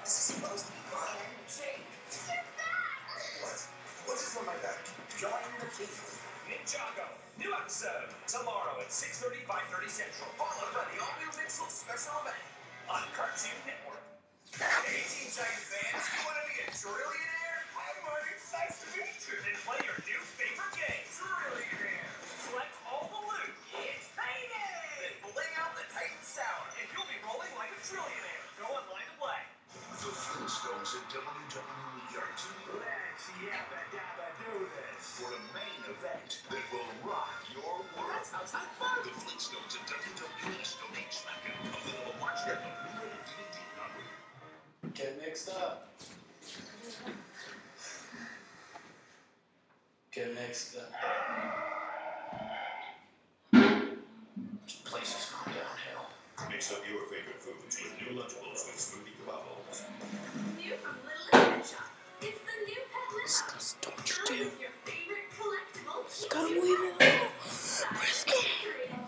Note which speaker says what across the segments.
Speaker 1: This is supposed to be fun. What? What's this on my back? Join the team. Ninjago. New episode. Tomorrow at 6:30, 5:30 Central. Followed by the all-new Mixel special event on Cartoon Network. Hey, Teen Titan fans. You want to be a trillionaire? Hi, Marty. Nice to meet you. Then play your new favorite game, Trillionaire. Collect all the loot. It's payday. Then bling out the Titan Tower, and you'll be rolling like a trillionaire. Go online to play.
Speaker 2: The Flintstones at WWE are tuning
Speaker 1: Let's yabba-dabba-do this
Speaker 2: for a main event that will rock your world.
Speaker 1: That sounds like fun.
Speaker 2: The Flintstones at WWE Stone SmackDown. Available March 10th on Blu-ray and DVD onward.
Speaker 3: Get mixed up. Get mixed up. This place is going downhill.
Speaker 2: Mix up your favorite foods with new Lunchables with smoothie kebabbles.
Speaker 4: New from Littlest Pet Shop. It's the new pet list.
Speaker 5: Don't you
Speaker 4: Come
Speaker 5: do.
Speaker 4: with your favorite collectible.
Speaker 5: Gotta weave it up.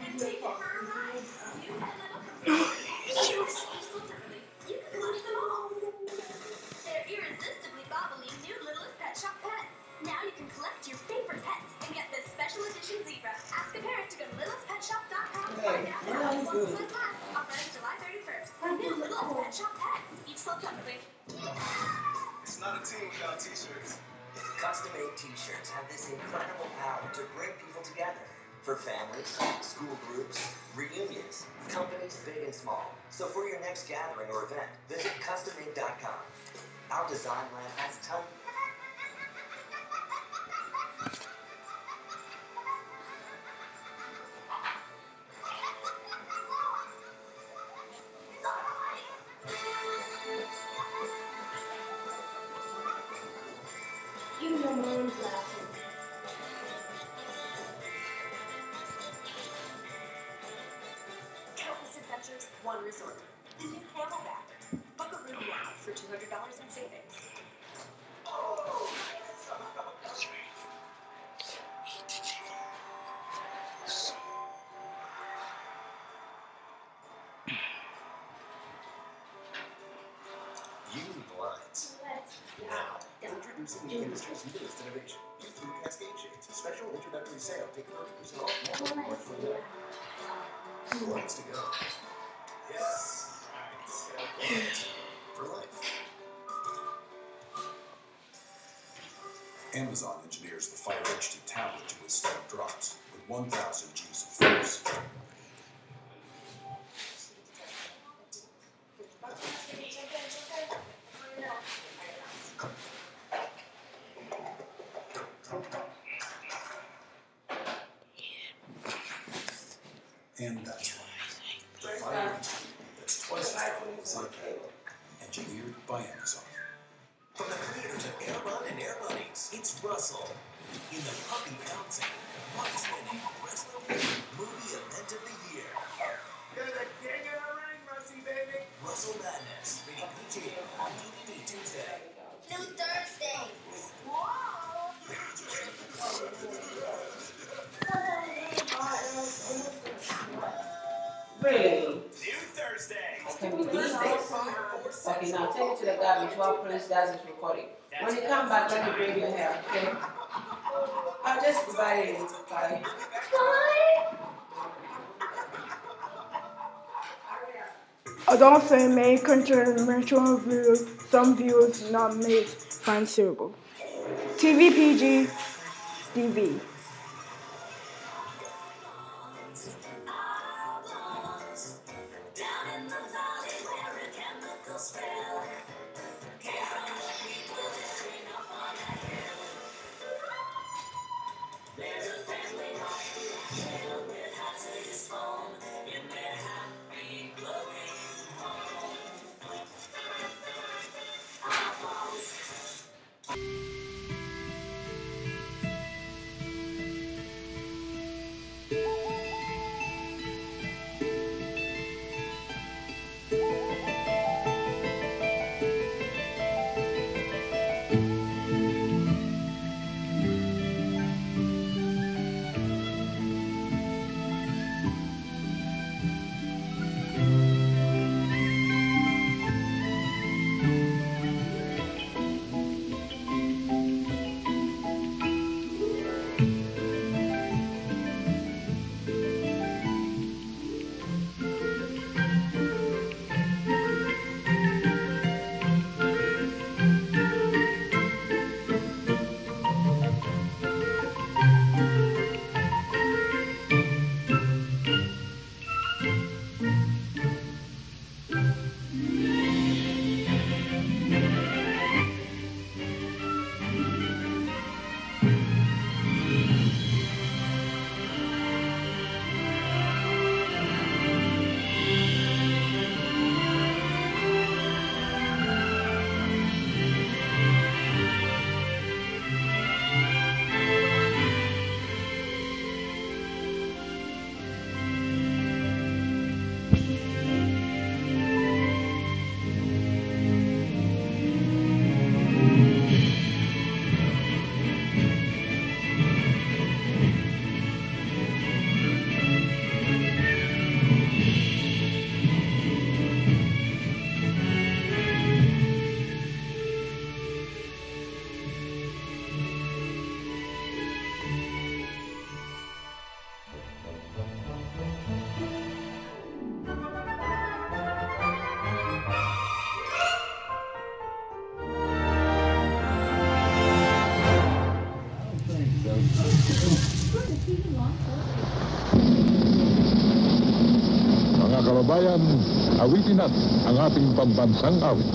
Speaker 4: And take it for a ride. New pet
Speaker 5: No,
Speaker 4: little.
Speaker 5: it's your fault.
Speaker 4: You can collect them all. They're irresistibly bobbly new Littlest Pet Shop pets. Now you can collect your favorite pets and get this special edition zebra. Ask a parent to go to littlestpetshop.com to find out how it wants to class. Offer ends July 31st. New Littlest Pet Shop pets. Each sold separately.
Speaker 1: It's not a team without t-shirts.
Speaker 6: Custom-made t-shirts have this incredible power to bring people together. For families, school groups, reunions, companies big and small. So for your next gathering or event, visit custommade.com. Our design lab has tons.
Speaker 4: Even my mom's laughing. Countless adventures, one resort. The new Camelback. Book a room now for $200 in savings.
Speaker 1: Using blinds. Now, introducing the industry's newest innovation. Blue Cascade Shades. Special introductory sale. Take 30% off. Now, March 29th. Blinds to go. Yes. For life.
Speaker 7: Amazon engineers the Fire HD tablet to withstand drops with 1,000 G's of force. And that's why. The Fire HD that's twice as strong as iPad. Engineered by Amazon.
Speaker 8: From the creators of Air Run and Air Bunnies, it's Russell. In the puppy bouncing, box-winning, wrestler movie event of the year.
Speaker 1: You're the king of the ring, Rusty, baby.
Speaker 8: Russell Madness, rated PG on DVD Tuesday.
Speaker 4: New Thursday.
Speaker 9: Really?
Speaker 1: New Thursday.
Speaker 9: Can be these days. Okay, now take it to the garbage while Prince does his recording. When you come back, let me bring you here, okay? I'll just divide it into 5.
Speaker 5: Adult film may contain mature views, some views not made fun suitable. TV PG, DV.
Speaker 10: bayan, awitin at ang ating pambansang awit.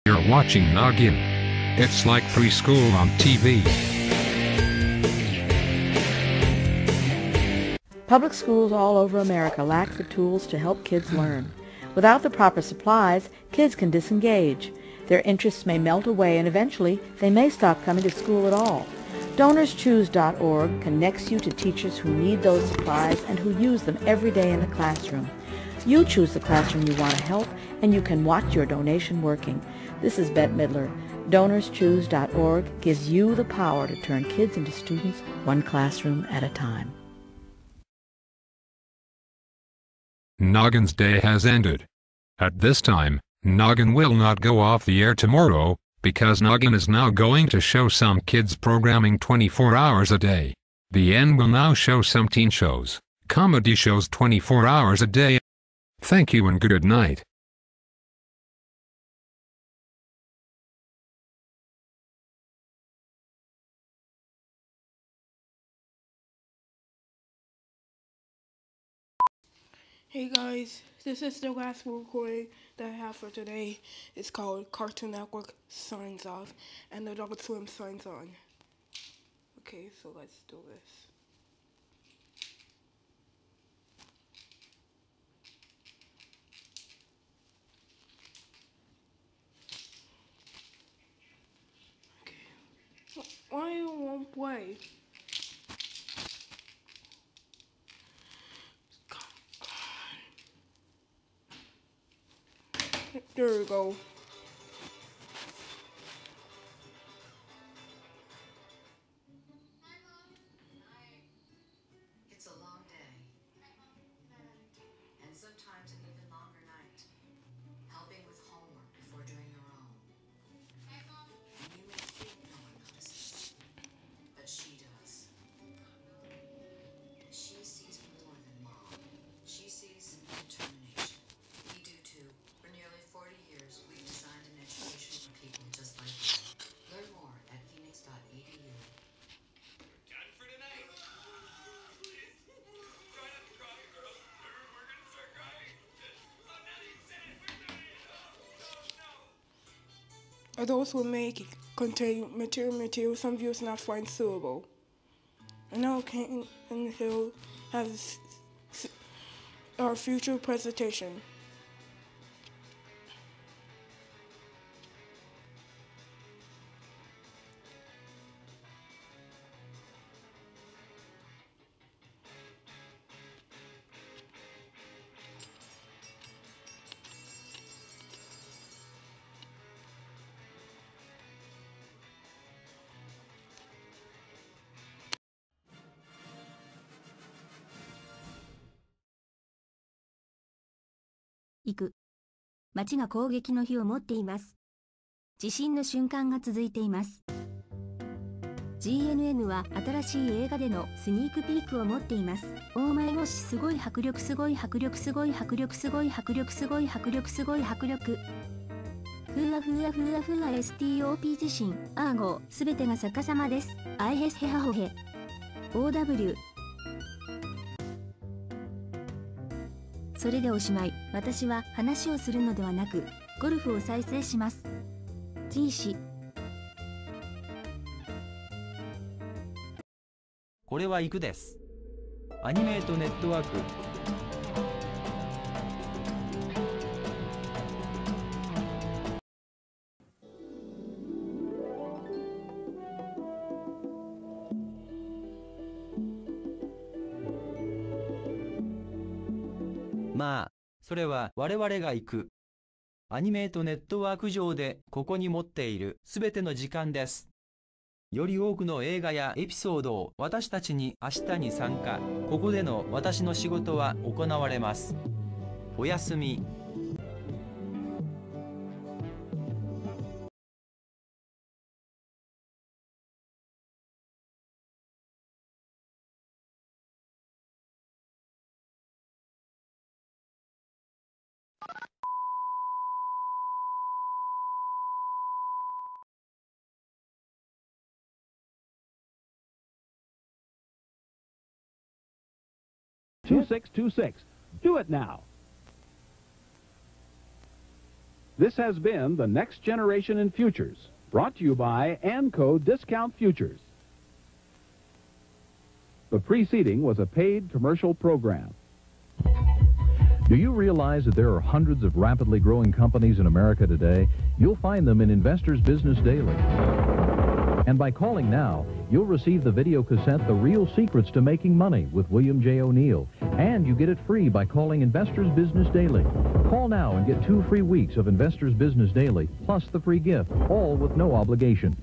Speaker 11: You're watching Noggin. It's like preschool on TV.
Speaker 12: Public schools all over America lack the tools to help kids learn. Without the proper supplies, kids can disengage. Their interests may melt away and eventually they may stop coming to school at all. DonorsChoose.org connects you to teachers who need those supplies and who use them every day in the classroom. You choose the classroom you want to help and you can watch your donation working. This is Bette Midler. DonorsChoose.org gives you the power to turn kids into students one classroom at a time.
Speaker 11: Noggin's day has ended. At this time, Noggin will not go off the air tomorrow, because Noggin is now going to show some kids programming 24 hours a day. The N will now show some teen shows, comedy shows 24 hours a day. Thank you and good night.
Speaker 5: Hey guys, this is the last recording that I have for today. It's called Cartoon Network Signs Off and Adult Swim Signs On. Okay, so let's do this. Okay. Why you won't play? There we go.
Speaker 13: It's a long day. And sometimes an even longer night. Helping with homework before doing your own. And you may think no one notices. But she does. She sees more than mom. She sees determination. We do too. For nearly 40 years, we've designed an education for people just like you. Learn more at phoenix.edu.
Speaker 1: Done for tonight. Please. Try not to cry, girl. We're gonna start crying. Oh, nothing said. We're no.
Speaker 5: Adults will make contain material some viewers not find suitable. And now Kate and Hill has our future presentation.
Speaker 14: 行く。街が攻撃の火を持っています。地震の瞬間が続いています。GNN は新しい映画でのスニークピークを持っています。オーマイゴッシュ、すごい迫力、すごい迫力、すごい迫力、すごい迫力、すごい迫力、すごい迫力。ふわふわふわふわ STOP 地震、アーゴー、すべてが逆さまです。アイヘスヘハホヘ。OW。それでおしまい。私は話をするのではなく、ゴルフを再生します。G 氏。
Speaker 15: これは行くです。アニメートネットワーク。まあ、それは我々が行くアニメートネットワーク上でここに持っているすべての時間です。より多くの映画やエピソードを私たちに明日に参加、ここでの私の仕事は行われます。おやすみ。
Speaker 16: 2626. Do it now. This has been The Next Generation in Futures, brought to you by ANCO Discount Futures. The preceding was a paid commercial program.
Speaker 17: Do you realize that there are hundreds of rapidly growing companies in America today? You'll find them in Investors Business Daily. And by calling now, you'll receive the video cassette, The Real Secrets to Making Money with William J. O'Neill. And you get it free by calling Investors Business Daily. Call now and get 2 free weeks of Investors Business Daily, plus the free gift, all with no obligation.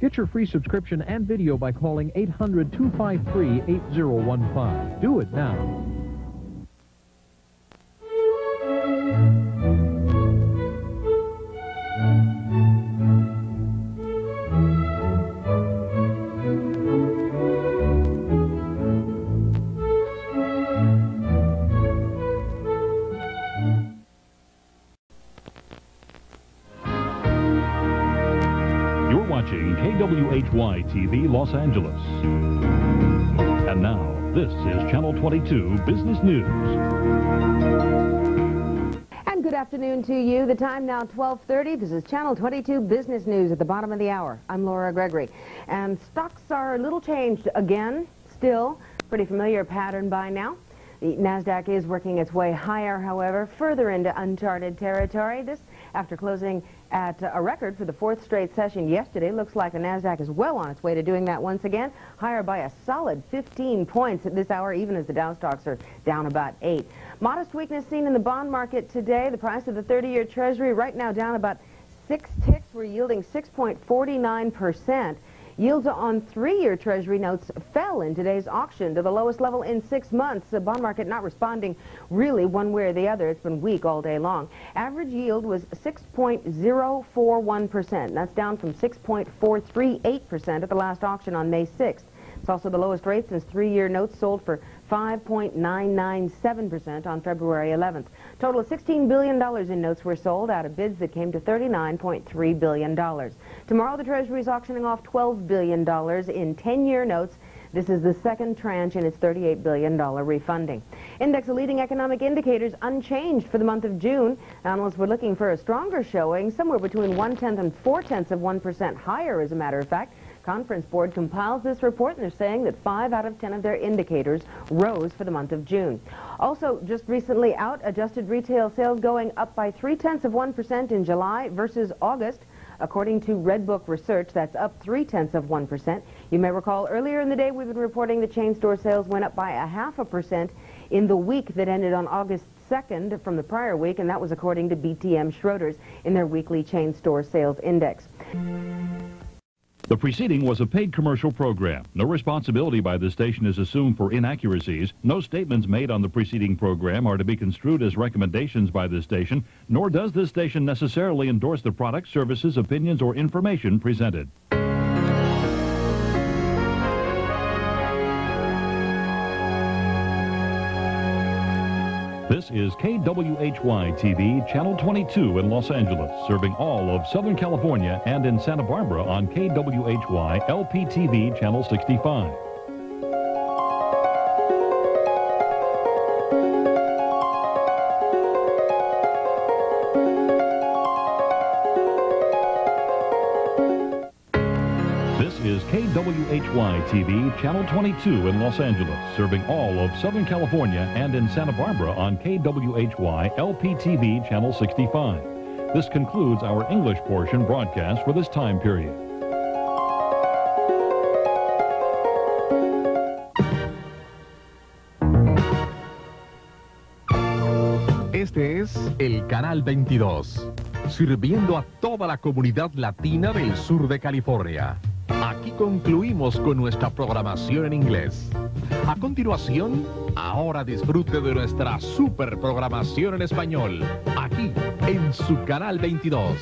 Speaker 17: Get your free subscription and video by calling 800-253-8015. Do it now.
Speaker 18: Watching KWHY-TV Los Angeles. And now, this is Channel 22 Business News.
Speaker 19: And good afternoon to you. The time now 12:30. This is Channel 22 Business News at the bottom of the hour. I'm Laura Gregory. And stocks are a little changed again. Still, pretty familiar pattern by now. The NASDAQ is working its way higher, however, further into uncharted territory. This after closing at a record for the 4th straight session yesterday. Looks like the NASDAQ is well on its way to doing that once again, higher by a solid 15 points at this hour, even as the Dow stocks are down about 8. Modest weakness seen in the bond market today. The price of the 30-year Treasury right now down about 6 ticks. We're yielding 6.49%. Yields on 3-year Treasury notes fell in today's auction to the lowest level in 6 months. The bond market not responding really one way or the other. It's been weak all day long. Average yield was 6.041%. That's down from 6.438% at the last auction on May 6th. It's also the lowest rate since 3-year notes sold for 5.997% on February 11th. Total of $16 billion in notes were sold out of bids that came to $39.3 billion. Tomorrow, the Treasury is auctioning off $12 billion in 10-year notes. This is the second tranche in its $38 billion refunding. Index of leading economic indicators unchanged for the month of June. Analysts were looking for a stronger showing, somewhere between 1/10 and 0.4% higher, as a matter of fact. Conference Board compiles this report, and they're saying that 5 out of 10 of their indicators rose for the month of June. Also, just recently out, adjusted retail sales going up by 0.3% in July versus August. According to Redbook Research, that's up 0.3%. You may recall earlier in the day we've been reporting that chain store sales went up by 0.5% in the week that ended on August 2nd from the prior week, and that was according to BTM Schroeder's in their weekly chain store sales index.
Speaker 18: The preceding was a paid commercial program. No responsibility by the station is assumed for inaccuracies. No statements made on the preceding program are to be construed as recommendations by the station, nor does this station necessarily endorse the products, services, opinions, or information presented. This is KWHY-TV, Channel 22 in Los Angeles, serving all of Southern California and in Santa Barbara on KWHY LPTV Channel 65. This is KWHY-TV, Channel 22 in Los Angeles, serving all of Southern California, and in Santa Barbara on KWHY LPTV, Channel 65. This concludes our English portion broadcast for this time period.
Speaker 20: Este es el Canal 22, sirviendo a toda la comunidad latina del sur de California. Aquí concluimos con nuestra programación en inglés. A continuación, ahora disfrute de nuestra super programación en español, aquí en su Canal 22.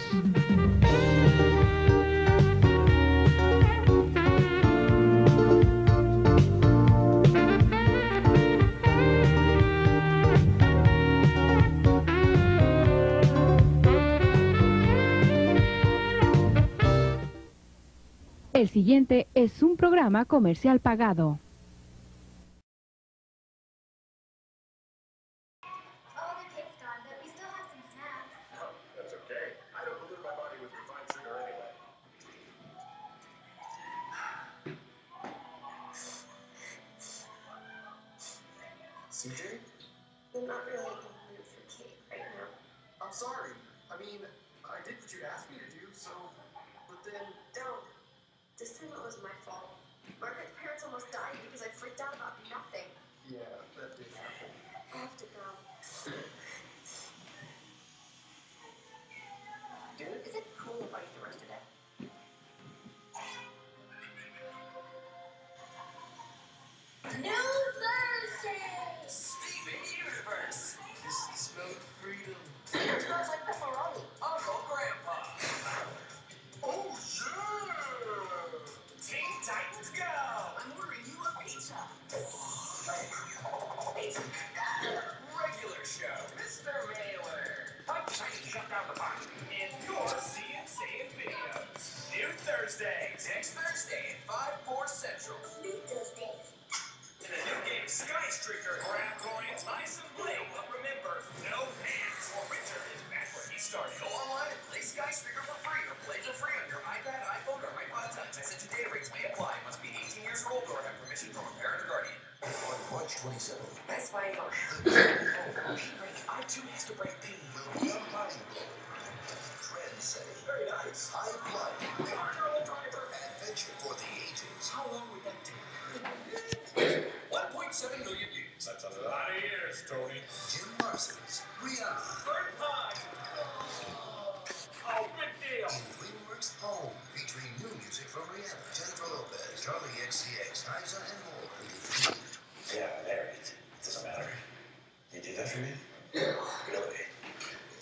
Speaker 21: El siguiente es un programa comercial pagado.
Speaker 1: That's okay. I don't pollute my body with refined sugar anyway. CJ?
Speaker 4: I'm not really in the mood for cake right now.
Speaker 1: I'm sorry. I mean, I did what you asked me to do, so... But then...
Speaker 4: Don't. This time it was my fault. Margaret's parents almost died because I freaked out about nothing.
Speaker 1: Yeah, that did happen.
Speaker 4: I have to go. Dude, is it cool if I eat the rest of it? New Thursday!
Speaker 1: Steven Universe! This is spelled freedom.
Speaker 4: It smells like pepperoni.
Speaker 1: Uncle Grandpa! Oh, yeah! Teen Titans Go! I'm ordering you a pizza. Pizza. Regular show. Mr. Mailer. Mike Tiny shut down the box. And you're seeing Saiyan videos. New Thursdays. Next Thursday at 5/4 Central.
Speaker 4: New Thursdays.
Speaker 1: In the new game Skystreaker, grab coins nice and bling. But remember, no pants. Well, Richard is back where he started. Go online and play Skystreaker for free or play for free on your iPad, iPhone, or iPod Touch. Message and data rates may apply. Must be 18 years old or have permission from a parent or guardian.
Speaker 2: On March 27th,
Speaker 1: Nice fight on. I too has to break P.
Speaker 2: young body trend-setting,
Speaker 1: Very nice.
Speaker 2: high flight,
Speaker 1: We are early driver.
Speaker 2: adventure for the ages.
Speaker 1: How long would that take? 1.7 million years. That's a lot of years, Tony.
Speaker 2: Jim Marston's Rihanna
Speaker 1: Third time. Oh, big deal.
Speaker 2: in DreamWorks Home, featuring new music from Rihanna, Jennifer Lopez, Charlie XCX, Liza, and more.
Speaker 3: Yeah, there it is. It doesn't matter. You do that for me? Really?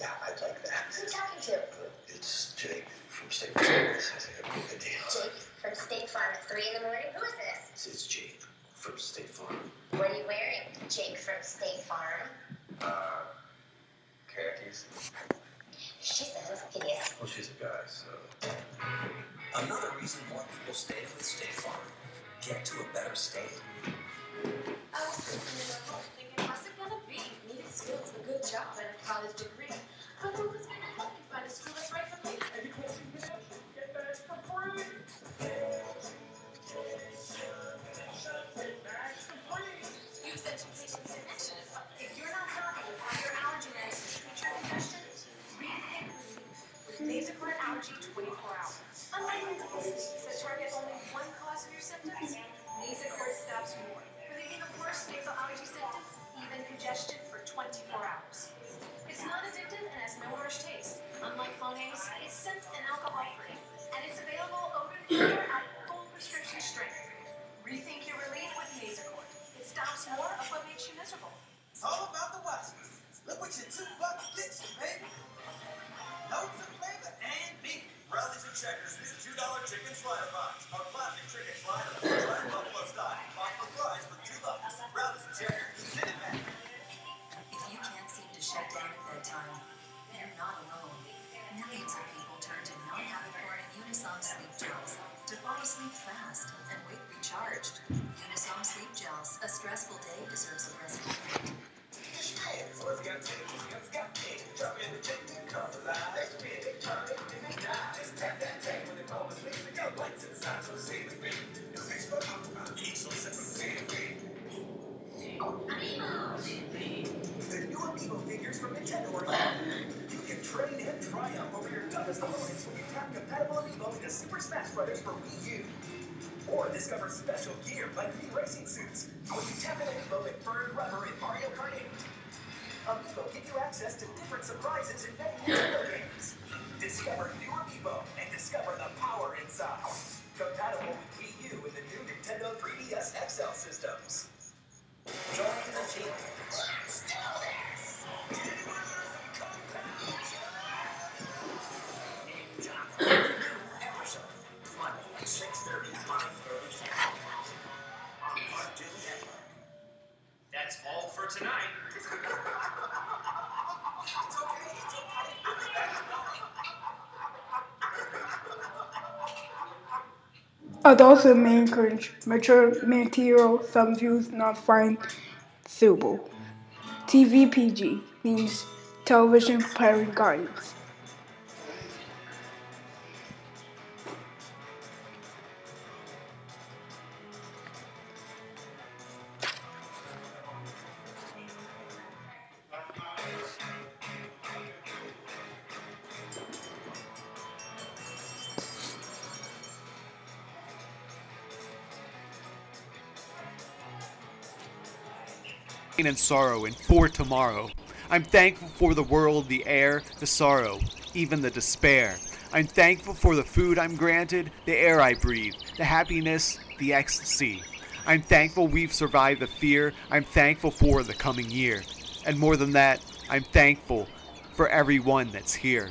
Speaker 3: Yeah, I'd like that.
Speaker 4: Who are you talking to?
Speaker 3: It's Jake from State Farm. This has a good deal.
Speaker 4: Jake from State Farm at 3 in the morning? Who is this?
Speaker 3: It's Jake from State Farm.
Speaker 4: What are you wearing, Jake from State Farm?
Speaker 3: Khakis.
Speaker 4: She sounds hideous.
Speaker 3: Well, she's a guy, so...
Speaker 8: Another reason more people stay with State Farm. Get to a better state.
Speaker 4: I was thinking, what's it gonna be? Needed skills, a good job, and a college degree. But who was gonna help me find a school that's right for me?
Speaker 1: Education connection. Get that for free.
Speaker 4: Use education connection. If you're not happy with how your allergy medicine treats your congestion, rethink with Nasacort Allergy 24 hours. Unlike medications that target only one cause of your symptoms, Nasacort stops more. For the even worse nasal allergy symptoms, even congestion for 24 hours. It's not addictive and has no harsh taste. Unlike Flonase, it's scent and alcohol-free. And it's available over the counter at full prescription strength. Rethink your relief with Nasacort. It stops more of what makes you miserable.
Speaker 1: It's all about the West. Look what your $2 gets you, baby. Loads of flavor and meat. Rallies and Checkers, new $2 chicken slider box. Our classic chicken slider, fried buffalo style. Box with fries for $2. Rallies and Checkers, send it back.
Speaker 13: If you can't seem to shut down at bedtime, you're not alone. Millions of people turn to non-habit-forming Unisom sleep gels to fall asleep fast and wake recharged. Unisom sleep gels. A stressful day deserves a rest.
Speaker 1: So let's get it. Let's get it. Jump in the chicken, come alive. Let's be a big turn. Just tap that tank when the cold is leaving. Your lights inside, so see the beat. The new Amiibo figures from Nintendo are here. You can train and triumph over your toughest opponents when you tap compatible Amiibo into Super Smash Bros. For Wii U. Or discover special gear like Wii racing suits when you tap an Amiibo with burned rubber in Mario Kart 8. Amiibo give you access to different surprises in many Nintendo games. Discover new Amiibo and discover the power inside. Compatible with Wii U and the new Nintendo 3DS XL systems. Join the team. Let's do this! Episode Monday at 6:30, 5:30 Central. On Cartoon Network.
Speaker 6: That's all for tonight.
Speaker 1: It's okay, it's okay.
Speaker 5: Adults may encourage mature material, some views not find suitable. TVPG means television parent guidance.
Speaker 22: And sorrow and for tomorrow. I'm thankful for the world, the air, the sorrow, even the despair. I'm thankful for the food I'm granted, the air I breathe, the happiness, the ecstasy. I'm thankful we've survived the fear. I'm thankful for the coming year. And more than that, I'm thankful for everyone that's here.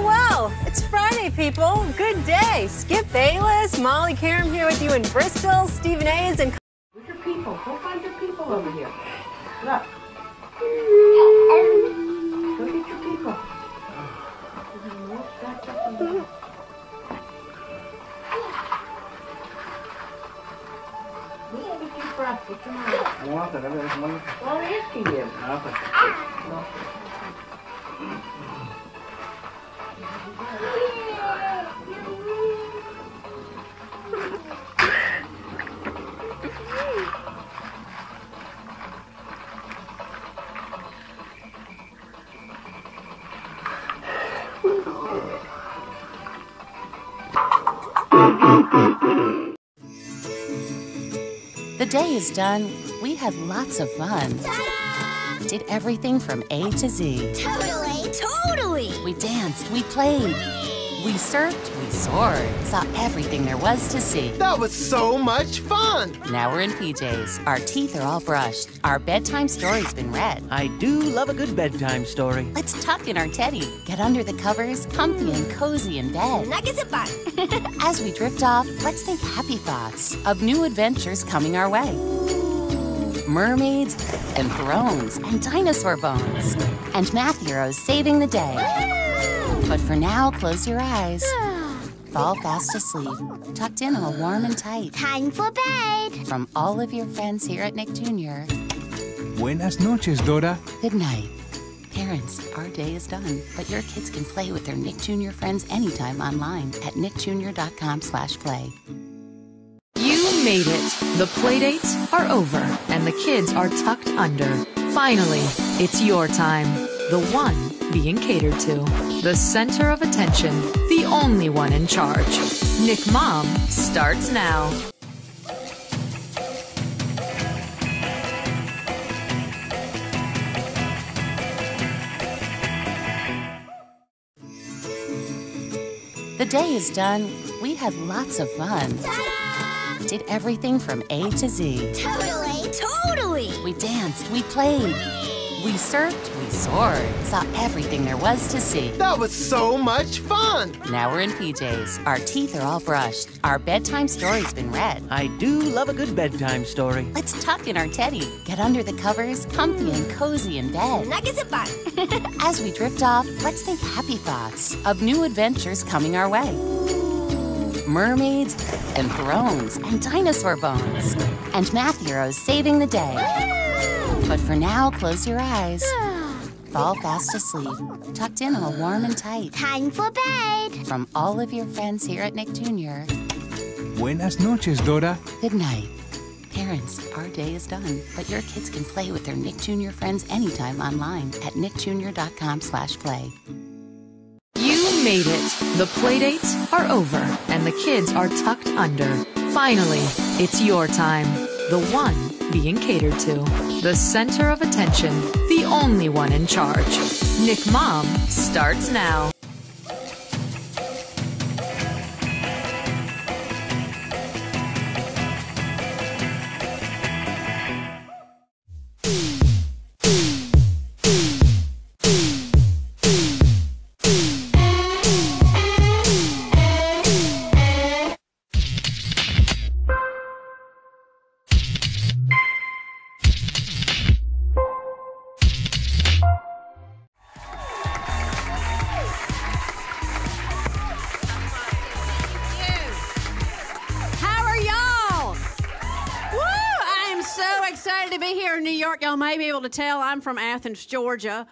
Speaker 23: Well, it's Friday, people. Good day. Skip Bayless, Molly Karam here with you in Bristol, Stephen Hayes, and...
Speaker 9: Where's your people? Go find your people over here. Look. Go get your people. Look at your breath. Get your mouth. Well, I'm asking you.
Speaker 24: The day is done. We had lots of fun. Ta-da! Did everything from A to Z. Totally! We danced, we played, we surfed, we soared, saw everything there was to see.
Speaker 25: That was so much fun!
Speaker 24: Now we're in PJs. Our teeth are all brushed. Our bedtime story's been read.
Speaker 26: I do love a good bedtime story.
Speaker 24: Let's tuck in our teddy, get under the covers, comfy and cozy in bed. As we drift off, let's think happy thoughts of new adventures coming our way. Mermaids and thrones and dinosaur bones and math heroes saving the day. But for now, close your eyes. Fall fast asleep, tucked in all warm and tight.
Speaker 14: Time for bed.
Speaker 24: From all of your friends here at Nick Jr.,
Speaker 7: Buenas noches, Dora.
Speaker 24: Good night. Parents, our day is done, but your kids can play with their Nick Jr. friends anytime online at nickjr.com/play.
Speaker 10: You made it. The playdates are over, and the kids are tucked under. Finally, it's your time. The one being catered to. The center of attention. The only one in charge. Nick Mom starts now.
Speaker 24: The day is done. We had lots of fun. Did everything from A to Z.
Speaker 4: Totally!
Speaker 24: We danced, we played, we surfed, we soared, saw everything there was to see.
Speaker 25: That was so much fun!
Speaker 24: Now we're in PJs. Our teeth are all brushed. Our bedtime story's been read.
Speaker 26: I do love a good bedtime story.
Speaker 24: Let's tuck in our teddy, get under the covers, comfy and cozy in bed. As we drift off, let's think happy thoughts of new adventures coming our way. Mermaids and thrones and dinosaur bones and math heroes saving the day. But for now, close your eyes. Fall fast asleep, tucked in all warm and tight.
Speaker 4: Time for bed.
Speaker 24: From all of your friends here at Nick Jr.
Speaker 7: Buenas noches, Dora.
Speaker 24: Good night. Parents, our day is done, but your kids can play with their Nick Jr. friends anytime online at nickjr.com/play.
Speaker 10: You made it. The playdates are over, and the kids are tucked under. Finally, it's your time. The one being catered to. The center of attention. The only one in charge. Nick Mom starts now.
Speaker 11: Y'all may be able to tell I'm from Athens, Georgia.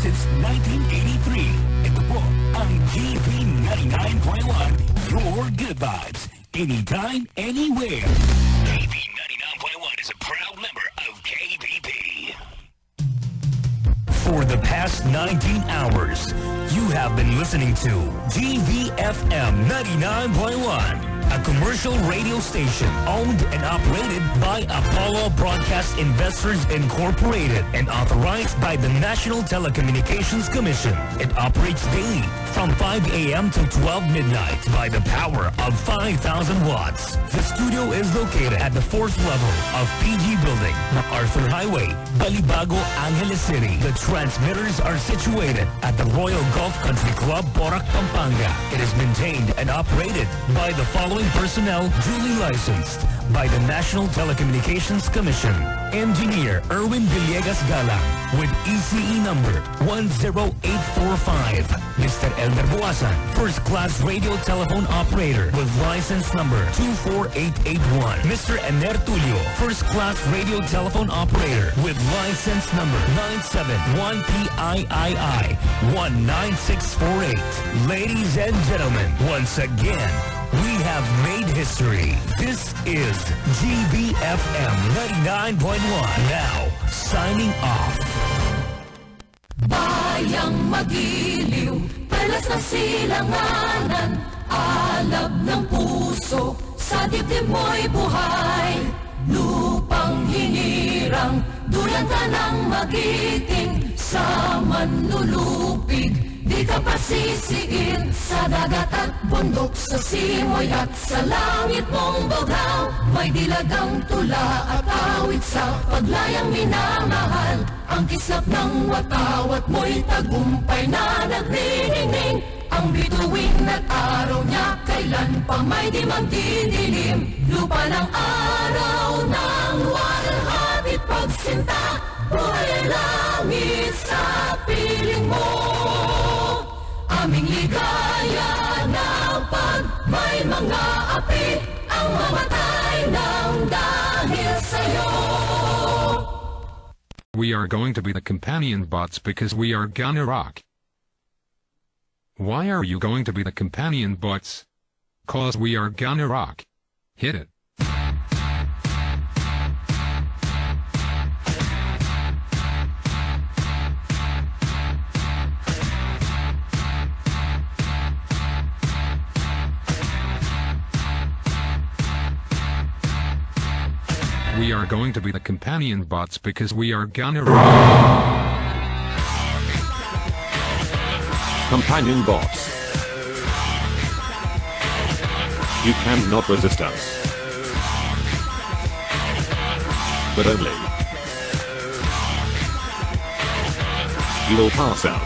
Speaker 2: Since 1983. Ito po ang GV 99.1. Your good vibes. Anytime, anywhere. GV 99.1 is a proud member of KBP. For the past 19 hours, you have been listening to GVFM 99.1. A commercial radio station owned and operated by Apollo Broadcast Investors Incorporated and authorized by the National Telecommunications Commission. It operates daily from 5 a.m. to 12 midnight by the power of 5,000 watts. The studio is located at the 4th level of PG Building, MacArthur Highway, Balibago, Angeles City. The transmitters are situated at the Royal Golf Country Club, Porac, Pampanga. It is maintained and operated by the following personnel duly licensed by the National Telecommunications Commission. Engineer Erwin Villegas Galang with ECE number 10845. Mr. Elder Buasan, first class radio telephone operator with license number 24881. Mr. Ener Tulio, first class radio telephone operator with license number 971PIII 19648. Ladies and gentlemen, once again, we have have made history. This is GBFM 99.1. Now, signing off.
Speaker 12: Bayang magiliw, talas ng silanganan, alab ng puso, sa dibdib mo'y buhay. Lupang hinirang, duyan ka ng magiting, sa manlulupig, di ka pasisiin. Sa dagat at bundok, sa simoy at sa langit mong bughaw, may dilagang tula at awit sa paglayang minamahal. Ang kislap ng watawat mo'y tagumpay na nagniningning. Ang bituin at araw niya kailan pa may di magdidilim. Lupa ng araw ng walhatit pagsinta, buhay ay langit sa piling mo. Aming ligaya na pag may mga api, ang mamatay ng dahil sa'yo.
Speaker 15: We are going to be the companion bots because we are gonna rock. Why are you going to be the companion bots? 'Cause we are gonna rock. Hit it. We are going to be the companion bots because we are gonna rock.
Speaker 20: Companion bots. You cannot resist us. But only. You will pass out.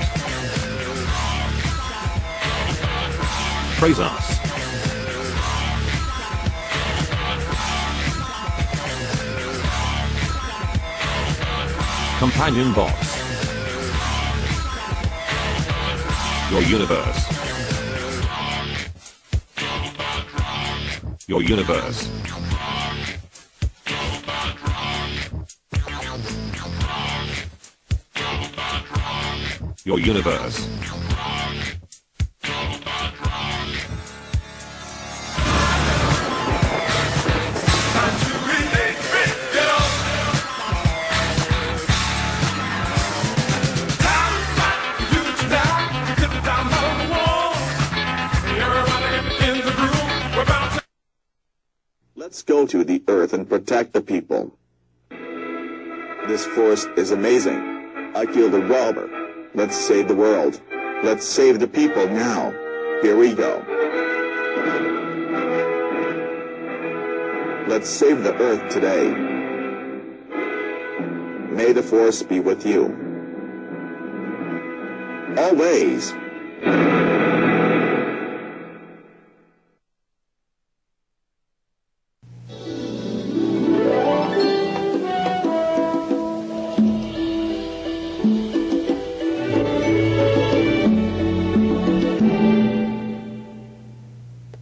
Speaker 20: Praise us. Companion bots. Your universe. Your universe. Your universe.
Speaker 16: Let's go to the earth and protect the people. This force is amazing. I feel the revolver. Let's save the world. Let's save the people now. Here we go. Let's save the earth today. May the force be with you. Always.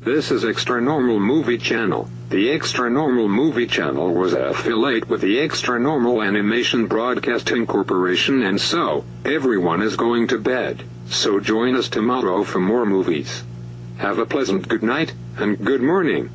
Speaker 17: This is Extra Normal Movie Channel. The Extra Normal Movie Channel was affiliate with the Extra Normal Animation Broadcasting Corporation, and so, everyone is going to bed. So join us tomorrow for more movies. Have a pleasant good night, and good morning.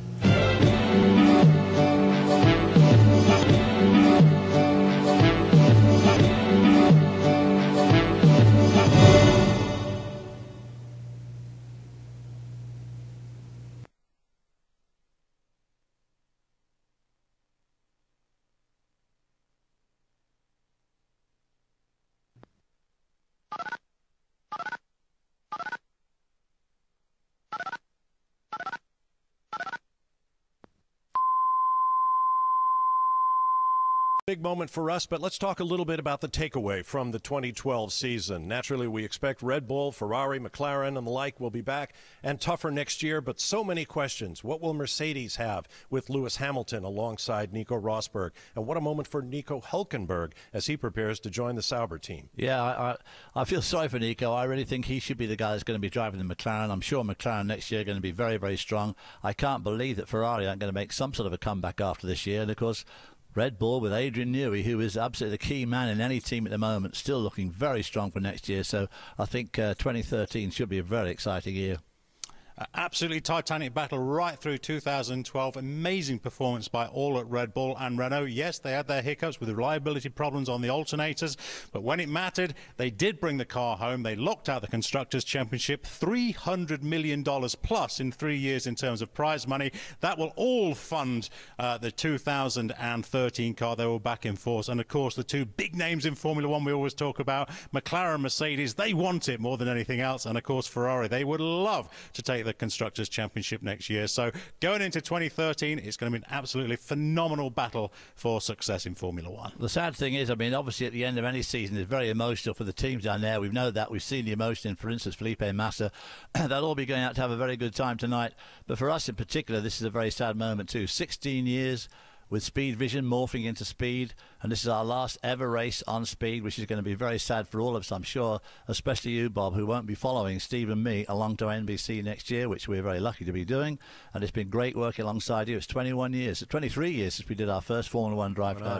Speaker 18: Big moment for us, but let's talk a little bit about the takeaway from the 2012 season. Naturally, we expect Red Bull, Ferrari, McLaren, and the like will be back and tougher next year, but so many questions. What will Mercedes have with Lewis Hamilton alongside Nico Rosberg? And what a moment for Nico Hülkenberg as he prepares to join the Sauber team.
Speaker 19: Yeah, I feel sorry for Nico. I really think he should be the guy that's going to be driving the McLaren. I'm sure McLaren next year are going to be very, very strong. I can't believe that Ferrari aren't going to make some sort of a comeback after this year. And, of course, Red Bull with Adrian Newey, who is absolutely the key man in any team at the moment, still looking very strong for next year. So I think 2013 should be a very exciting year.
Speaker 1: Absolutely titanic battle right through 2012. Amazing performance by all at Red Bull and Renault. Yes, they had their hiccups with reliability problems on the alternators, but when it mattered, they did bring the car home. They locked out the Constructors' Championship, $300 million plus in 3 years in terms of prize money. That will all fund the 2013 car. They were back in force. And, of course, the two big names in Formula One we always talk about, McLaren, Mercedes, they want it more than anything else. And, of course, Ferrari, they would love to take the Constructors' Championship next year. So going into 2013, it's going to be an absolutely phenomenal battle for success in Formula One.
Speaker 19: The sad thing is, I mean, obviously at the end of any season, it's very emotional for the teams down there. We've known that. We've seen the emotion in, for instance, Felipe Massa. They'll all be going out to have a very good time tonight. But for us in particular, this is a very sad moment too. 16 years with Speed Vision morphing into Speed, and this is our last ever race on Speed, which is going to be very sad for all of us, I'm sure, especially you, Bob, who won't be following Steve and me along to NBC next year, which we're very lucky to be doing. And it's been great working alongside you. It's 23 years since we did our first Formula One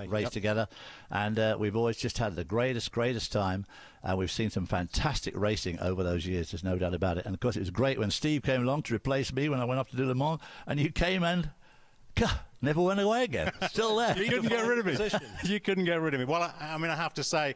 Speaker 19: race together, and we've always just had the greatest time, and we've seen some fantastic racing over those years, there's no doubt about it. And of course it was great when Steve came along to replace me when I went off to do Le Mans, and you came and never went away again. Still there.
Speaker 1: You couldn't get rid of me. You couldn't get rid of me. Well, I mean, I have to say,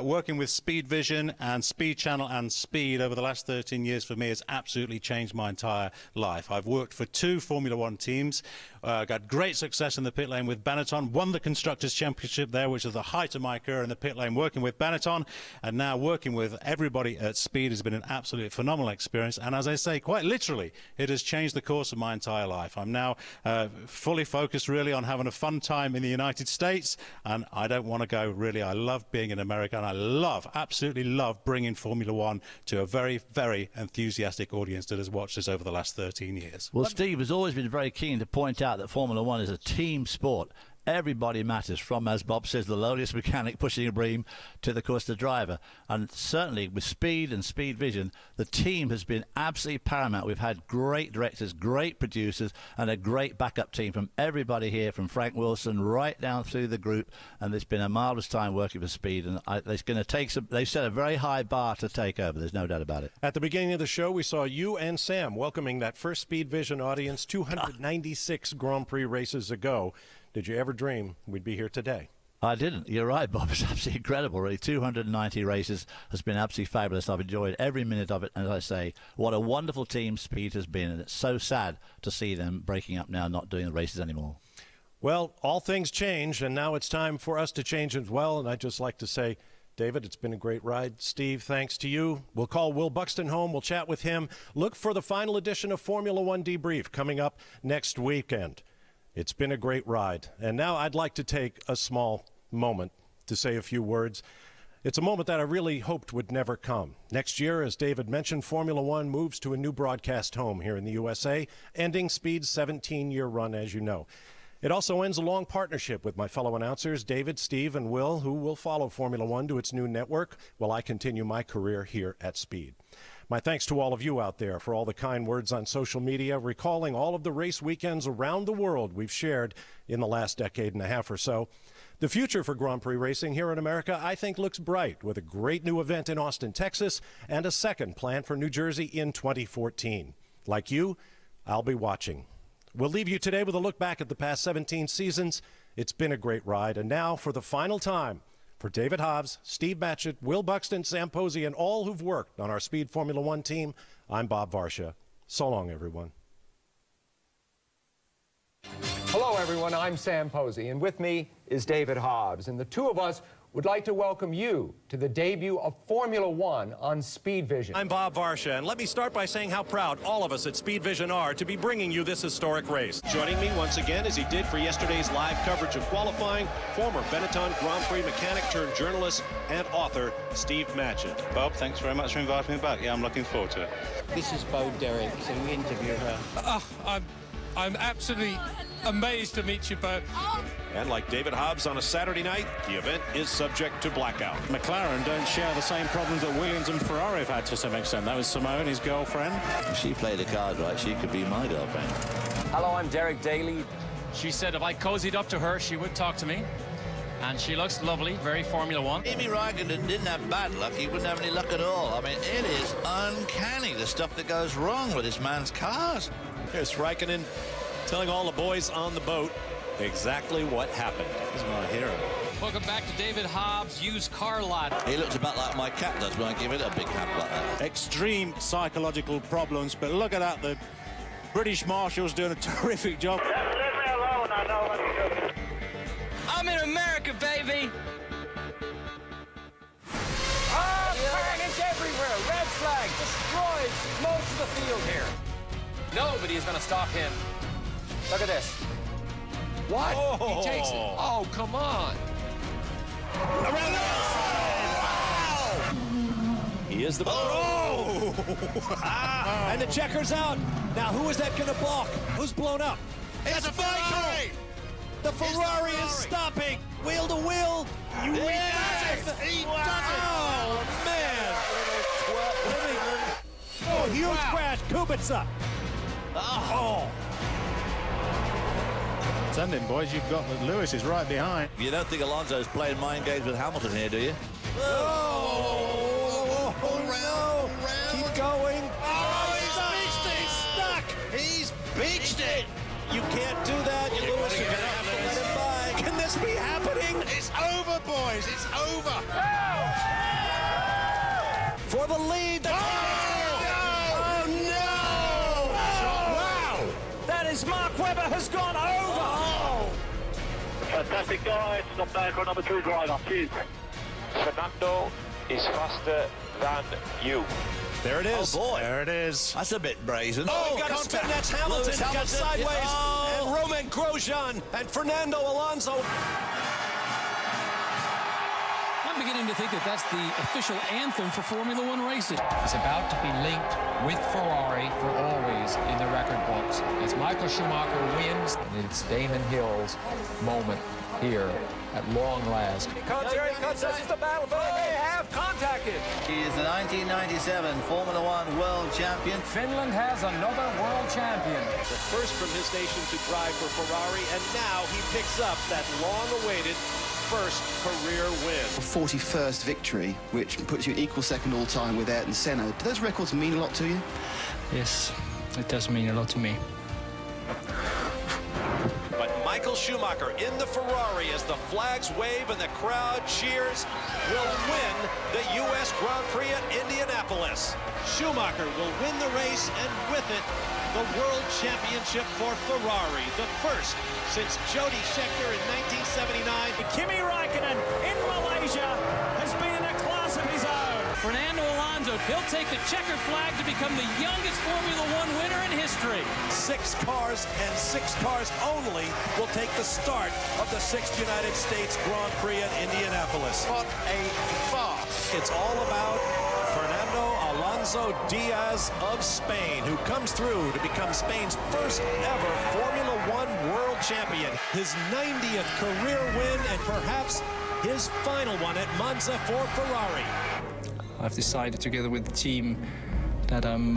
Speaker 1: working with Speed Vision and Speed Channel and Speed over the last 13 years for me has absolutely changed my entire life. I've worked for 2 Formula One teams, got great success in the pit lane with Benetton, won the Constructors' Championship there, which is the height of my career in the pit lane, working with Benetton, and now working with everybody at Speed has been an absolutely phenomenal experience. And as I say, quite literally, it has changed the course of my entire life. I'm now fully focused really on having a fun time in the United States, and I don't want to go really. I love being in America, and I absolutely love bringing Formula One to a very, very enthusiastic audience that has watched us over the last 13 years.
Speaker 19: Well, Steve has always been very keen to point out that Formula One is a team sport. Everybody matters, from, as Bob says, the lowliest mechanic pushing a beam to, of course, the driver. And certainly with Speed and Speed Vision, the team has been absolutely paramount. We've had great directors, great producers, and a great backup team from everybody here, from Frank Wilson right down through the group. And it's been a marvellous time working for Speed. And they've set a very high bar to take over. There's no doubt about it.
Speaker 18: At the beginning of the show, we saw you and Sam welcoming that first Speed Vision audience 296 Grand Prix races ago. Did you ever dream we'd be here today?
Speaker 19: I didn't. You're right, Bob. It's absolutely incredible, really. 290 races has been absolutely fabulous. I've enjoyed every minute of it. And as I say, what a wonderful team Speed has been. And it's so sad to see them breaking up now, not doing the races anymore.
Speaker 18: Well, all things change, and now it's time for us to change as well. And I'd just like to say, David, it's been a great ride. Steve, thanks to you. We'll call Will Buxton home. We'll chat with him. Look for the final edition of Formula One Debrief coming up next weekend. It's been a great ride. And now I'd like to take a small moment to say a few words. It's a moment that I really hoped would never come. Next year, as David mentioned, Formula One moves to a new broadcast home here in the USA, ending Speed's 17-year run, as you know. It also ends a long partnership with my fellow announcers, David, Steve, and Will, who will follow Formula One to its new network while I continue my career here at Speed. My thanks to all of you out there for all the kind words on social media, recalling all of the race weekends around the world we've shared in the last decade and a half or so. The future for Grand Prix racing here in America, I think, looks bright, with a great new event in Austin, Texas, and a second planned for New Jersey in 2014. Like you, I'll be watching. We'll leave you today with a look back at the past 17 seasons. It's been a great ride, and now, for the final time, for David Hobbs, Steve Matchett, Will Buxton, Sam Posey, and all who've worked on our Speed Formula One team, I'm Bob Varsha. So long, everyone.
Speaker 3: Hello, everyone. I'm Sam Posey, and with me is David Hobbs. And the two of us would like to welcome you to the debut of Formula One on Speed Vision.
Speaker 18: I'm Bob Varsha, and let me start by saying how proud all of us at Speed Vision are to be bringing you this historic race. Joining me once again, as he did for yesterday's live coverage of qualifying, former Benetton Grand Prix mechanic turned journalist and author, Steve Matchett.
Speaker 6: Bob, thanks very much for inviting me back. Yeah, I'm looking forward to it.
Speaker 8: This is Bo Derek. Can we interview her?
Speaker 13: I'm absolutely amazed to meet you both.
Speaker 18: And like David Hobbs on a Saturday night, the event is subject to blackout.
Speaker 6: McLaren don't share the same problems that Williams and Ferrari have had to some extent. That was Simone, his girlfriend.
Speaker 19: If she played a card right, she could be my girlfriend.
Speaker 21: Hello, I'm Derek Daly.
Speaker 13: She said if I cozied up to her, she would talk to me.
Speaker 8: And she looks lovely, very Formula One.
Speaker 5: Kimi Raikkonen didn't have bad luck. He wouldn't have any luck at all. I mean, it is uncanny, the stuff that goes wrong with this man's cars.
Speaker 18: Here's Raikkonen telling all the boys on the boat exactly what happened.
Speaker 1: He's my hero.
Speaker 8: Welcome back to David Hobbs' used car lot.
Speaker 5: He looks about like my cat does when I give it a big hand like that.
Speaker 1: Extreme psychological problems, but look at that. The British Marshals doing a terrific job.
Speaker 9: Leave me alone. I know what to do.
Speaker 8: I'm in America, baby.
Speaker 3: Carnage everywhere. Red flag destroys most of the field here. Nobody is going to stop him. Look at this. What?
Speaker 18: Oh.
Speaker 3: He takes it. Oh, come on.
Speaker 18: Around the outside. Wow. He is the... Oh! And the checker's out. Now, who is that going to block? Who's blown up?
Speaker 5: It's a Ferrari.
Speaker 18: The Ferrari is stopping. Wheel to wheel.
Speaker 5: He does it.
Speaker 18: Oh, man. Oh, huge crash. Kubica. Oh.
Speaker 1: Send him, boys. You've got Lewis is right behind.
Speaker 5: You don't think Alonso's playing mind games with Hamilton here, do you?
Speaker 18: Oh, no. Keep going.
Speaker 5: Oh, he's stuck. He's beached it.
Speaker 18: You can't do that. Lewis, you're going to have to let him by. Can this be happening?
Speaker 5: It's over, boys. It's over.
Speaker 18: For the lead. Oh, no. Wow. That is Mark Webber has gone over. Oh.
Speaker 9: Fantastic, guys. Not bad for a number 2 driver. Cheers.
Speaker 14: Fernando is faster than you.
Speaker 18: There it is.
Speaker 5: Oh, boy.
Speaker 18: There it is.
Speaker 5: That's a bit brazen.
Speaker 18: Oh, got a spin. That's Hamilton.
Speaker 5: Lewis
Speaker 18: Got sideways.
Speaker 5: Oh.
Speaker 18: And Romain Grosjean and Fernando Alonso.
Speaker 8: I'm beginning to think that that's the official anthem for Formula One racing. It's about to be linked with Ferrari for always in the record books as Michael Schumacher wins. And it's Damon Hill's moment here at long last.
Speaker 3: This is the battle. They have contacted.
Speaker 5: He is the 1997 Formula One World Champion.
Speaker 3: Finland has another world champion.
Speaker 18: The first from his nation to drive for Ferrari, and now he picks up that long-awaited first career win.
Speaker 21: 41st victory, which puts you at equal second all-time with Ayrton Senna. Do those records mean a lot to you?
Speaker 8: Yes, it does mean a lot to me.
Speaker 18: But Michael Schumacher in the Ferrari as the flags wave and the crowd cheers will win the U.S. Grand Prix at Indianapolis. Schumacher will win the race and with it the World Championship for Ferrari, the first since Jody Scheckter in 1979.
Speaker 22: Kimi Raikkonen in Malaysia has been in a class of his own.
Speaker 8: Fernando Alonso, he'll take the checkered flag to become the youngest Formula One winner in history.
Speaker 18: 6 cars and 6 cars only will take the start of the 6th United States Grand Prix at Indianapolis.
Speaker 5: What a farce.
Speaker 18: It's all about Fernando Alonso Diaz of Spain, who comes through to become Spain's first ever Formula One world champion. His 90th career win and perhaps his final one at Monza for Ferrari.
Speaker 8: I've decided together with the team that I'm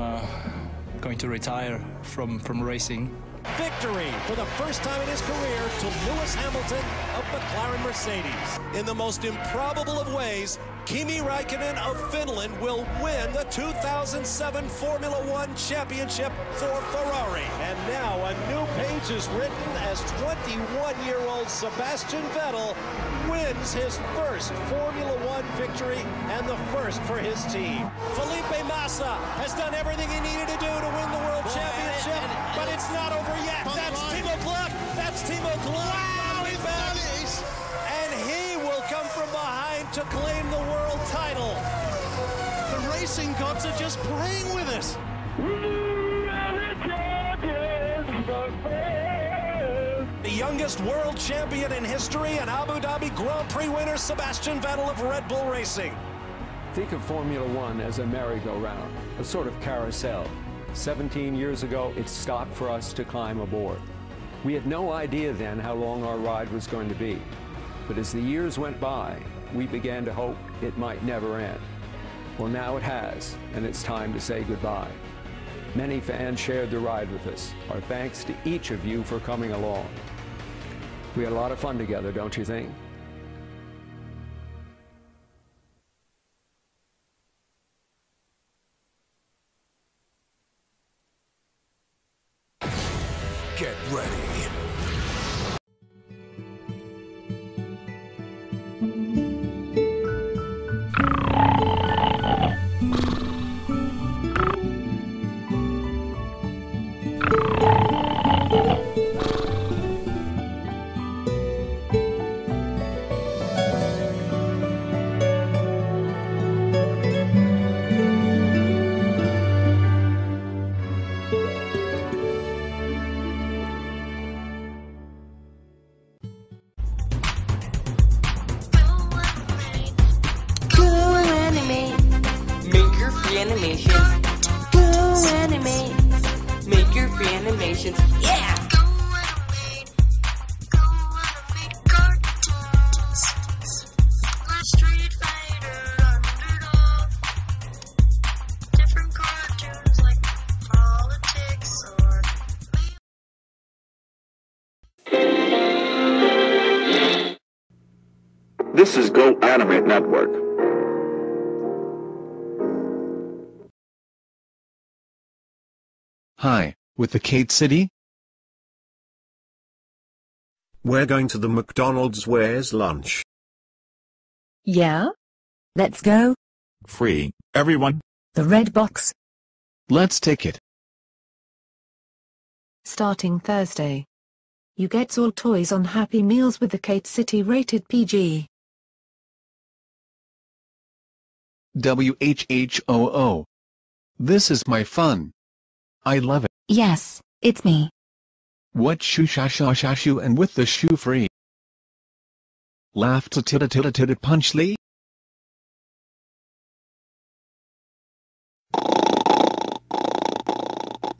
Speaker 8: going to retire from racing.
Speaker 18: Victory for the first time in his career to Lewis Hamilton of McLaren Mercedes. In the most improbable of ways, Kimi Raikkonen of Finland will win the 2007 Formula One championship for Ferrari. And now a new page is written as 21-year-old Sebastian Vettel wins his first Formula One victory and the first for his team. Felipe Massa has done everything he needed to do to win the World Championship, but it's not over yet. That's Timo Glock. That's Timo Glock. Wow, he's done it. And he will come from behind to claim the world title. The racing gods are just playing with us. The youngest world champion in history and Abu Dhabi Grand Prix winner Sebastian Vettel of Red Bull Racing.
Speaker 3: Think of Formula One as a merry-go-round, a sort of carousel. 17 years ago, it stopped for us to climb aboard. We had no idea then how long our ride was going to be. But as the years went by, we began to hope it might never end. Well, now it has, and it's time to say goodbye. Many fans shared the ride with us. Our thanks to each of you for coming along. We had a lot of fun together, don't you think?
Speaker 4: Get ready.
Speaker 7: GoAnimate. Make your free animations. GoAnimate. Make your free animations. Yeah!
Speaker 16: This is GoAnimate Network.
Speaker 23: Hi, with the Kate City?
Speaker 24: We're going to the McDonald's. Where's lunch?
Speaker 25: Yeah? Let's go.
Speaker 23: Free, everyone.
Speaker 25: The red box.
Speaker 23: Let's take it.
Speaker 25: Starting Thursday. You get all toys on Happy Meals with the Kate City rated PG.
Speaker 23: WHHOO. This is my fun. I love it.
Speaker 25: Yes, it's me.
Speaker 23: What shoo and with the shoe free. Laugh to tita punchly.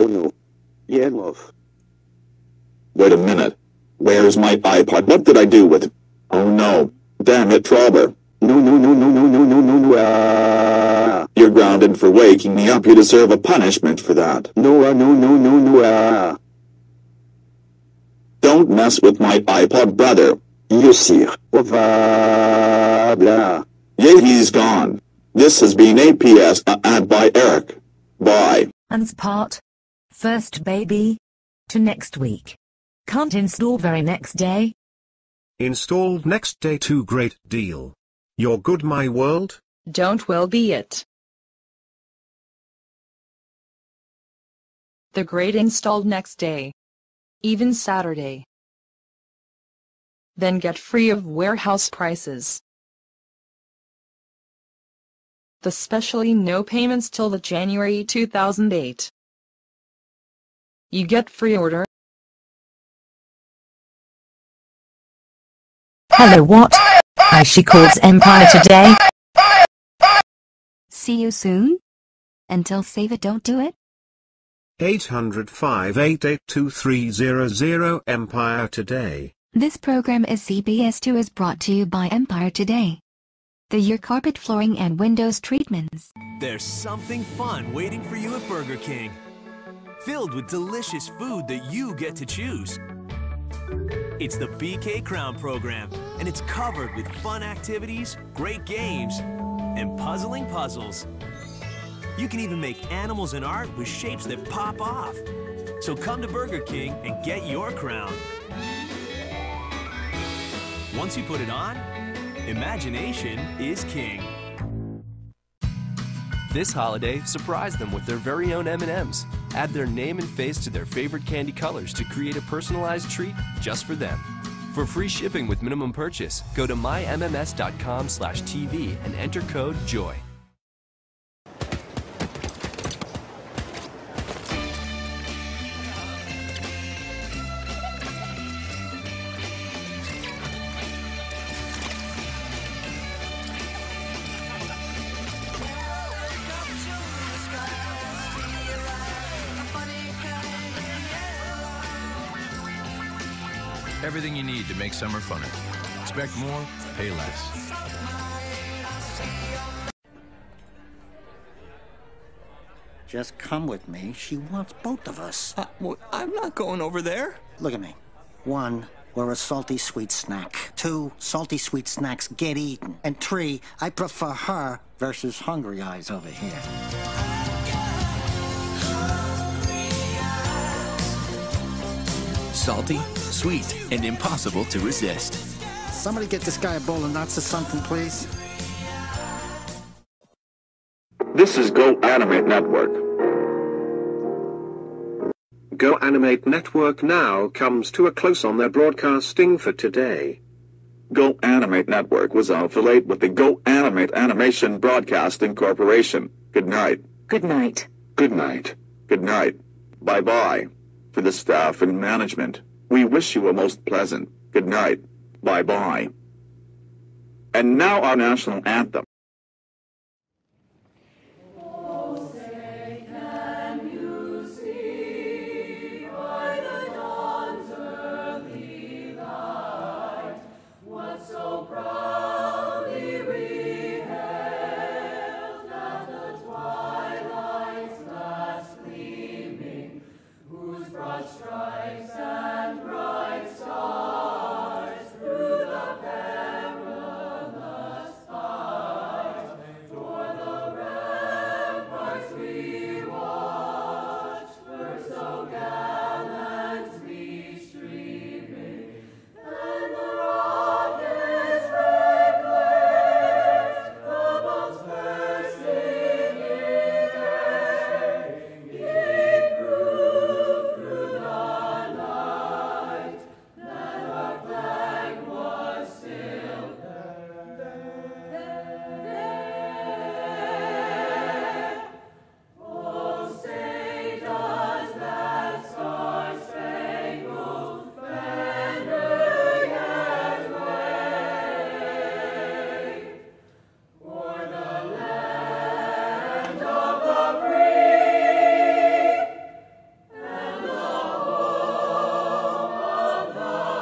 Speaker 16: Oh no. Yeah, love. Wait a minute. Where's my iPod? What did I do with it? Oh no. Damn it, Trobber. No. You're grounded for waking me up. You deserve a punishment for that. No. Don't mess with my iPod, brother. You see. Yeah, he's gone. This has been APS ad by Eric. Bye.
Speaker 25: An's part. First baby. To next week. Can't install very next day.
Speaker 24: Installed next day. Too great deal. You're good, my world.
Speaker 25: Don't well be it. The great installed next day. Even Saturday. Then get free of warehouse prices. The specially no payments till the January 2008. You get free order. Hello, what? She calls Empire today.
Speaker 26: See you soon? Until save it, don't do it?
Speaker 24: 800-588-2300 Empire Today.
Speaker 26: This program is CBS2 is brought to you by Empire Today. The Your Carpet Flooring and Windows Treatments.
Speaker 27: There's something fun waiting for you at Burger King. Filled with delicious food that you get to choose. It's the BK Crown program, and it's covered with fun activities, great games, and puzzling puzzles. You can even make animals and art with shapes that pop off. So come to Burger King and get your crown. Once you put it on, imagination is king.
Speaker 28: This holiday, surprise them with their very own M&Ms. Add their name and face to their favorite candy colors to create a personalized treat just for them. For free shipping with minimum purchase, go to mymms.com/TV and enter code JOY.
Speaker 29: Everything you need to make summer funner. Expect more, pay less.
Speaker 30: Just come with me. She wants both of us.
Speaker 31: I'm not going over there.
Speaker 30: Look at me. 1, we're a salty sweet snack. 2, salty sweet snacks get eaten. And 3, I prefer her versus hungry eyes over here.
Speaker 2: Salty, sweet, and impossible to resist.
Speaker 30: Somebody get this guy a bowl of nuts or something, please.
Speaker 16: This is GoAnimate Network.
Speaker 24: GoAnimate Network now comes to a close on their broadcasting for today.
Speaker 16: GoAnimate Network was affiliated with the GoAnimate Animation Broadcasting Corporation. Good night.
Speaker 4: Good night.
Speaker 16: Good night. Good night. Bye-bye. For the staff and management, we wish you a most pleasant good night. Bye-bye. And now our national anthem.
Speaker 22: Stripes and bright stars through the perilous fight, toward the ramparts we watch, were so gallantly streaming, and the rockets reclaimed the bombs bursting in air, gave proof through the night that our flag was still there. Oh, say does that star-spangled banner yet wave o'er the land of the free and the home of the brave?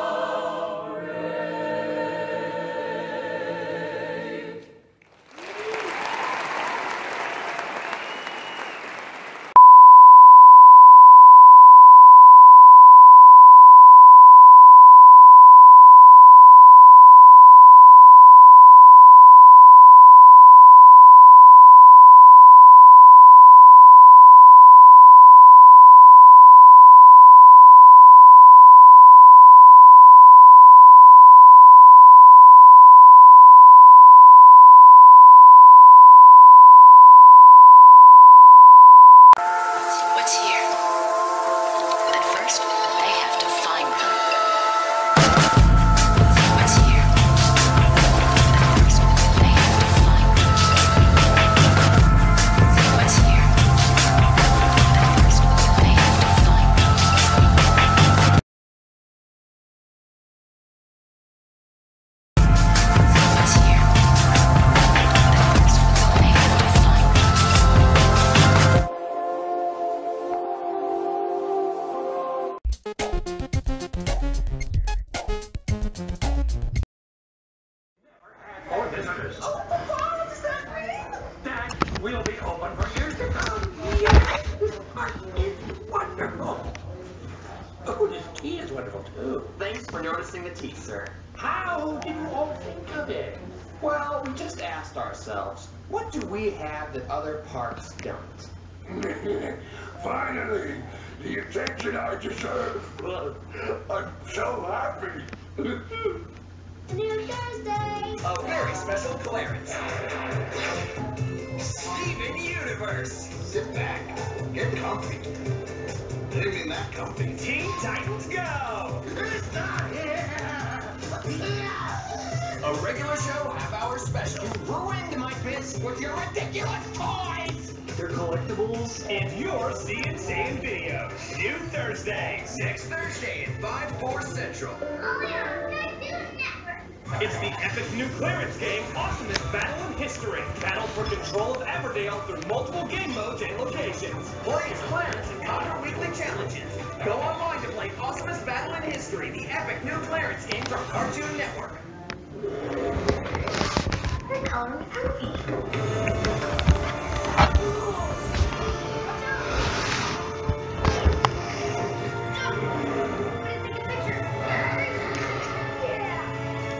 Speaker 6: What's here? But first, they have to find them. What's here? But first, they have to find them. What's here? But first, they have to find them. What's here? But first, they have to find them.
Speaker 22: Or visitors. Oh, does that mean? That we'll be open for years to come. Yes! This park is wonderful. Oh, this tea is wonderful, too.
Speaker 10: Thanks for noticing the tea, sir.
Speaker 22: How did you all think of it?
Speaker 10: Well, we just asked ourselves, what do we have that other parks don't?
Speaker 22: Finally, the attention I deserve. I'm so happy.
Speaker 6: New Thursday!
Speaker 10: A very special clearance. Steven Universe.
Speaker 22: Sit back. Get comfy. What do you mean that comfy?
Speaker 10: Teen Titans Go!
Speaker 22: It's not here!
Speaker 10: A regular show, half-hour special. You ruined my biz with your ridiculous toys!
Speaker 22: They're collectibles, and you're seeing videos. New Thursday.
Speaker 10: Next Thursday at 5/4 Central.
Speaker 6: Oh yeah, Cartoon Network!
Speaker 22: It's the epic new clearance game, Awesomest Battle in History. Battle for control of Everdale through multiple game modes and locations.
Speaker 10: Play as Clarence and conquer weekly challenges. Go online to play Awesomest Battle in History, the epic new clearance game from Cartoon Network.
Speaker 6: They call me Poopy.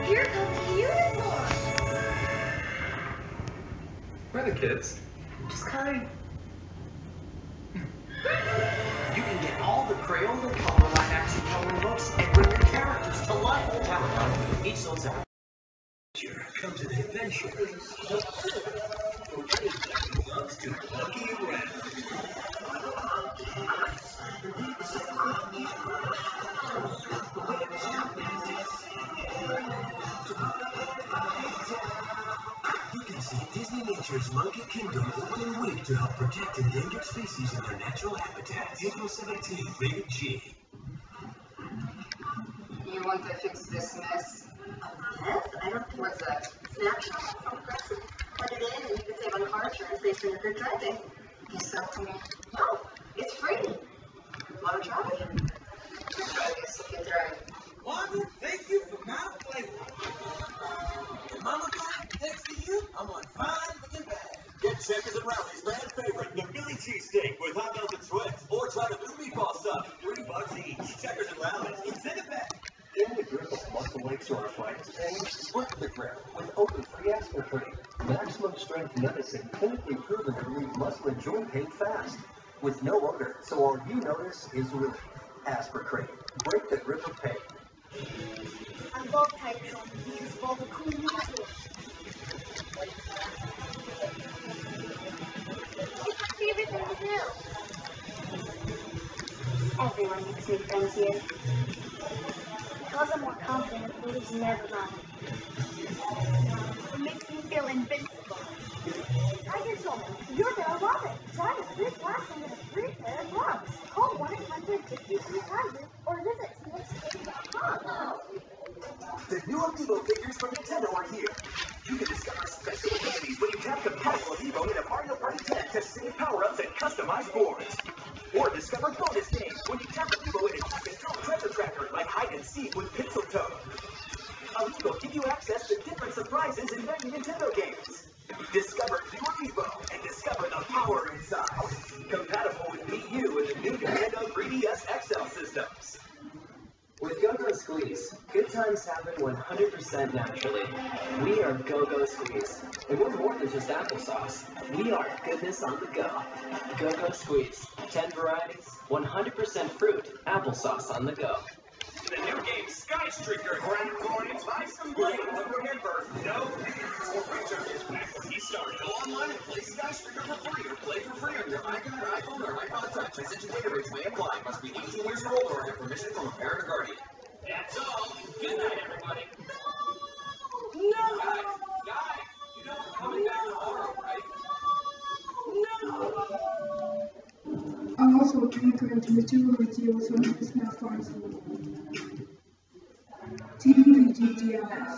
Speaker 6: Here comes the uniform.
Speaker 10: Where are the kids?
Speaker 6: Just coloring.
Speaker 10: You can get all the Crayola Color Live Action Coloring books books and bring your characters to life. Each soul's out. Come to the adventure. For anyone who loves to monkey around. You can see Disney Nature's Monkey Kingdom opening week to help protect endangered species in their natural habitats. April 17th, rated G.
Speaker 1: You want to fix this mess? Yes, I don't think what's that? Snapshot from Progressive. Plug it in and you can save on car insurance based on your good driving. You sell to me? No, it's free. Want to try? I guess you can try.
Speaker 10: Wanda, thank you for my flavor. Mama got thanks to you, I'm on fine looking bad. Get Checkers and Rally's fan favorite, the Philly cheesesteak with hot melted sweats, or try the new meatball sub, $3 each. Checkers and Rally's, send it back.
Speaker 4: In the grip of muscle aches or arthritis pain, work the grip with open-free aspirin. Maximum strength medicine clinically proven to relieve muscle and joint pain fast. With no odor, so all you notice is relief. Aspirin. Break the grip of pain.
Speaker 9: I'm both types on these both a cool music. It's my favorite thing to do. Everyone makes new friends here. Because I'm more confident, bullies never run. It makes me feel invincible. I get told you're gonna love it. Try the free classroom with a free pair of gloves. Call 1-800-5300 or visit snakescity.com.
Speaker 10: The new Amiibo figures from Nintendo are here. You can discover special abilities when you tap compatible Amiibo in a Mario Party 10 to save power-ups and customize boards. Or discover bonus games when you tap Amiibo in a tap-and-throw treasure tracker like hide and seek with Pixel Toe. Amiibo give you access to different surprises in many Nintendo games. Discover new Amiibo and discover the power inside. Compatible with Wii U and the new Nintendo 3DS XL systems.
Speaker 11: With Go-Go Squeeze, good times happen 100% naturally. We are Go-Go Squeeze, and we're more than just applesauce. We are goodness on the go. Go-Go Squeeze, 10 varieties, 100% fruit, applesauce on the go.
Speaker 10: The new game Sky Streaker, grab coins, buy some blades, and remember, no fears. Richard is back where he started. Go online and play Sky Streaker for free, or play for free on your iPad, iPhone, or iPod Touch. Message data rates may apply. Must be 18 years or older and have permission from a parent or guardian. That's all. Good night, everybody.
Speaker 9: No!
Speaker 10: Guys, you know we're coming back tomorrow, right?
Speaker 9: Also, current majority of is now farms. TVGGIS.